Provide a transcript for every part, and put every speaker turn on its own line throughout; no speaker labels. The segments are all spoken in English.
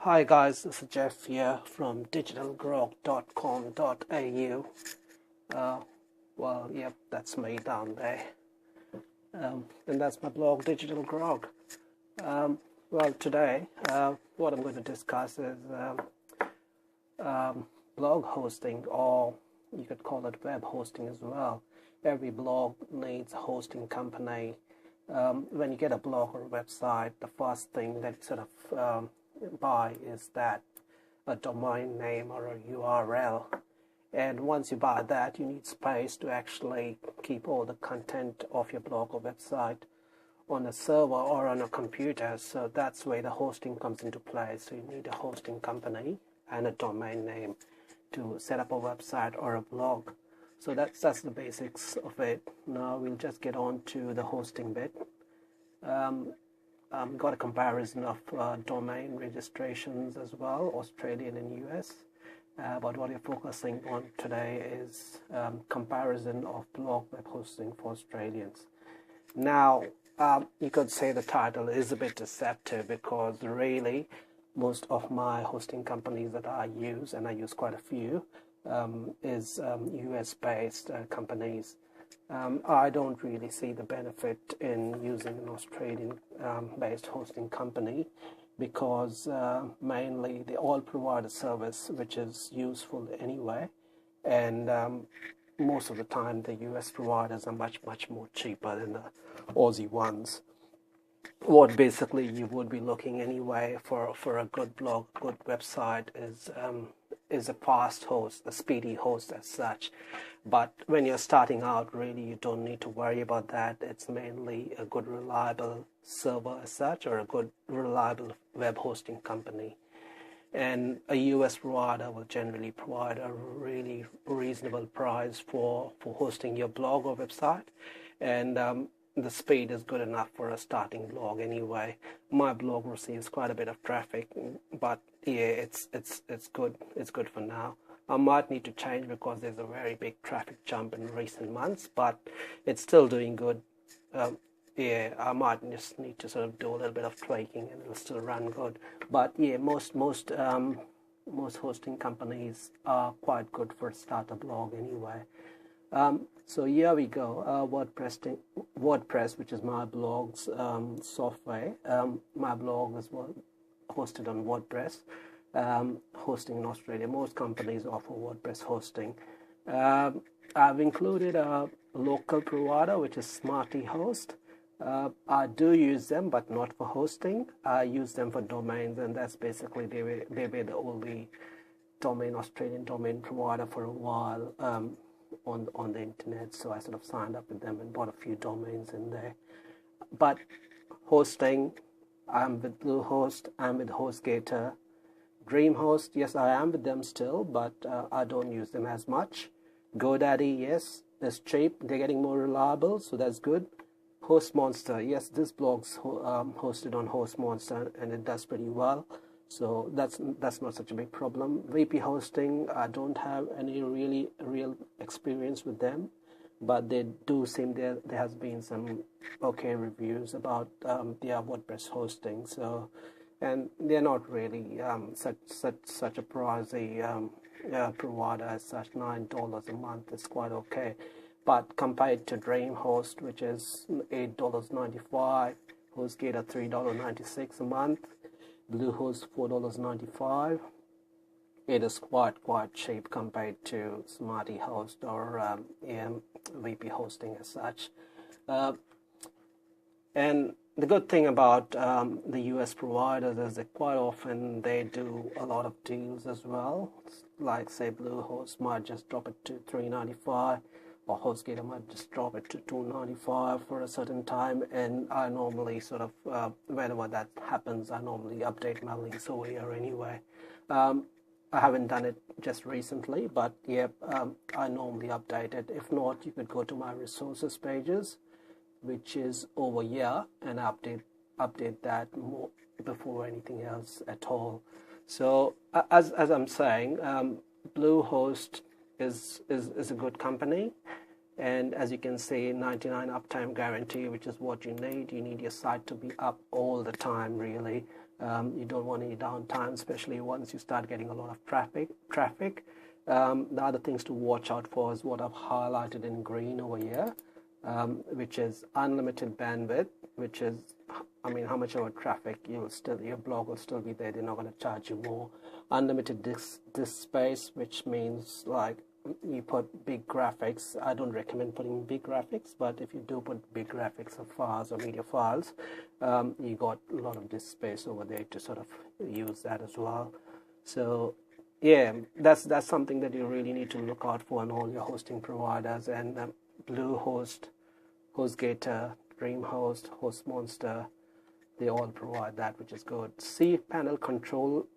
Hi guys, this is Jeff here from digitalgrog.com.au. Yep, that's me down there. And that's my blog, Digital Grog. Today, what I'm going to discuss is blog hosting, or you could call it web hosting as well. Every blog needs a hosting company. When you get a blog or a website, the first thing that you sort of buy is that a domain name or a URL. And once you buy that, you need space to actually keep all the content of your blog or website on a server or on a computer. So that's where the hosting comes into play. So you need a hosting company and a domain name to set up a website or a blog. So that's the basics of it. Now we'll just get on to the hosting bit. Got a comparison of domain registrations as well, Australian and US. But what we're focusing on today is comparison of blog web hosting for Australians. Now, you could say the title is a bit deceptive because really most of my hosting companies that I use, and I use quite a few, is US-based companies. I don't really see the benefit in using an Australian-based hosting company because mainly they all provide a service which is useful anyway, and most of the time the US providers are much more cheaper than the Aussie ones. What basically you would be looking anyway for a good blog, good website is a fast host, a speedy host as such. But when you're starting out, really you don't need to worry about that. It's mainly a good reliable server as such, or a good reliable web hosting company. And a US provider will generally provide a really reasonable price for hosting your blog or website. And the speed is good enough for a starting blog anyway. My blog receives quite a bit of traffic, but yeah, it's good. It's good for now. I might need to change because there's a very big traffic jump in recent months, but it's still doing good. I might just need to sort of do a little bit of tweaking and it'll still run good. But yeah, most hosting companies are quite good for a starter blog anyway. So here we go. WordPress, which is my blog's software. My blog is hosted on WordPress. Hosting in Australia, most companies offer WordPress hosting. I've included a local provider, which is SmartyHost. I do use them, but not for hosting. I use them for domains, and that's basically they were the only Australian domain provider for a while on the internet. So I sort of signed up with them and bought a few domains in there. But hosting, I'm with Bluehost, I'm with HostGator. DreamHost, yes, I am with them still, but I don't use them as much. GoDaddy, yes, it's cheap. They're getting more reliable, so that's good. HostMonster, yes, this blog's hosted on HostMonster, and it does pretty well. So that's not such a big problem. VP Hosting, I don't have any real experience with them, but they do seem there has been some okay reviews about their WordPress hosting. So. And they're not really such a pricey provider as such. $9 a month is quite okay, but compared to DreamHost, which is $8.95, HostGator $3.96 a month, Bluehost $4.95, it is quite cheap compared to SmartyHost or VP Hosting as such. And the good thing about the US providers is that quite often they do a lot of deals as well. Like say Bluehost might just drop it to $3.95, or HostGator might just drop it to $2.95 for a certain time. And I normally sort of, whenever that happens, I normally update my links over here anyway. I haven't done it just recently, but yeah, I normally update it. If not, you could go to my resources pages, which is over here, and update that more before anything else at all. So as I'm saying, Bluehost is a good company, and as you can see, 99 uptime guarantee, which is what you need. You need your site to be up all the time, really. You don't want any downtime, especially once you start getting a lot of traffic. The other things to watch out for is what I've highlighted in green over here, which is unlimited bandwidth, which is, I mean, how much of a traffic your blog will still be there. They're not going to charge you more. Unlimited disk space, which means like you put big graphics. I don't recommend putting big graphics, but if you do put big graphics or files or media files, you got a lot of disk space over there to sort of use that as well. So yeah, that's something that you really need to look out for on all your hosting providers. And Bluehost, HostGator, DreamHost, HostMonster, they all provide that, which is good. cPanel control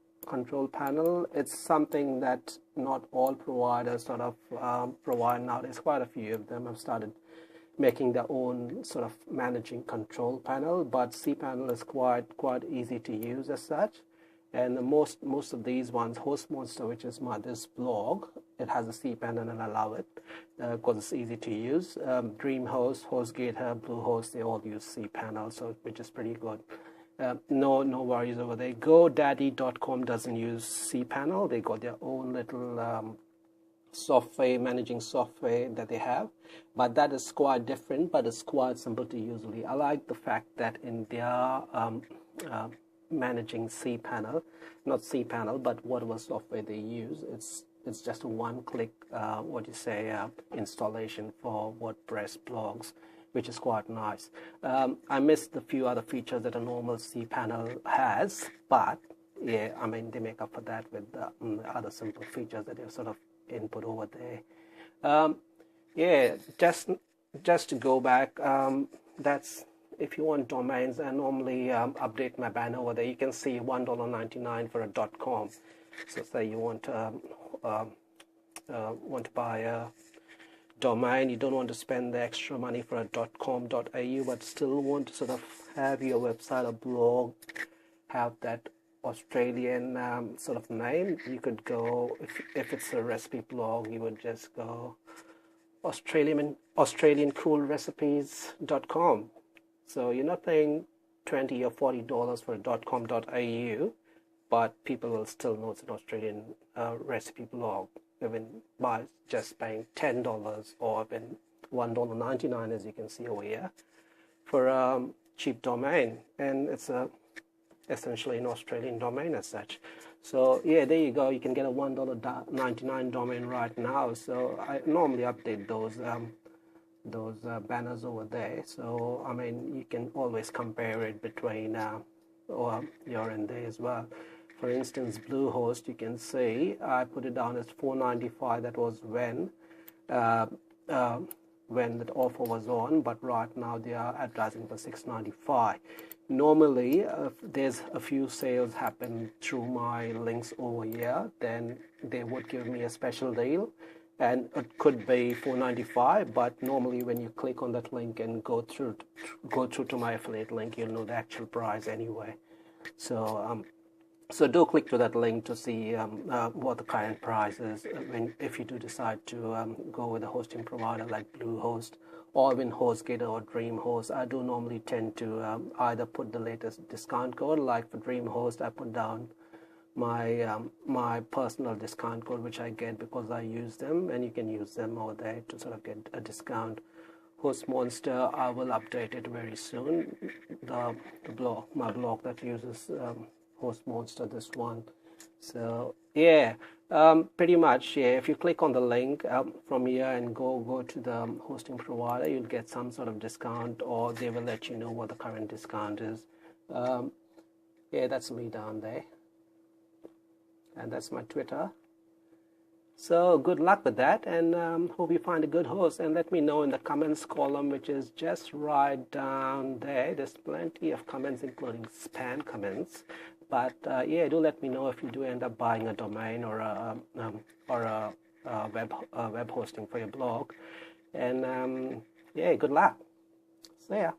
panel, it's something that not all providers sort of provide now. There's quite a few of them have started making their own sort of managing control panel, but cPanel is quite easy to use as such. And most of these ones, HostMonster, which is this blog, it has a cPanel, and I love it because it's easy to use. DreamHost, HostGator, Bluehost, they all use cPanel, so which is pretty good. No worries over there. GoDaddy.com doesn't use cPanel. They got their own little software, managing software that they have, but that is quite different, but it's quite simple to use. I like the fact that in their managing cPanel, not cPanel, but whatever software they use, it's just a one-click installation for WordPress blogs, which is quite nice. I missed a few other features that a normal cPanel has, but yeah, I mean, they make up for that with the other simple features that they've sort of input over there. Yeah, just to go back, that's, if you want domains, I normally update my banner over there. You can see $1.99 for a .com. So say you want to buy a domain, you don't want to spend the extra money for a .com.au, but still want to sort of have your website or blog have that Australian sort of name. You could go, if it's a recipe blog, you would just go AustralianCoolRecipes.com. So you're not paying $20 or $40 for a .com.au, but people will still know it's an Australian recipe blog, even by just paying $10 or even $1.99, as you can see over here, for a cheap domain. And it's essentially an Australian domain as such. So yeah, there you go. You can get a $1.99 domain right now. So I normally update those banners over there. So I mean, you can always compare it between or you're in there as well. For instance, Bluehost, you can see I put it down as $4.95. That was when that offer was on, but right now they are advertising for $6.95. Normally, there's a few sales happen through my links over here, then they would give me a special deal, and it could be $4.95. But normally, when you click on that link and go through to my affiliate link, you'll know the actual price anyway. So do click to that link to see what the current price is if you do decide to go with a hosting provider like Bluehost or even HostGator or DreamHost. I do normally tend to either put the latest discount code. Like for DreamHost, I put down my personal discount code, which I get because I use them, and you can use them over there to sort of get a discount. HostMonster, I will update it very soon. My blog that uses HostMonster, this one. So yeah, pretty much, yeah, if you click on the link from here and go to the hosting provider, you'll get some sort of discount, or they will let you know what the current discount is. Yeah, that's me down there, and that's my Twitter. So good luck with that, and hope you find a good host, and let me know in the comments column, which is just right down there. There's plenty of comments, including spam comments. But yeah, do let me know if you do end up buying a domain or a web hosting for your blog. And yeah, good luck. See ya.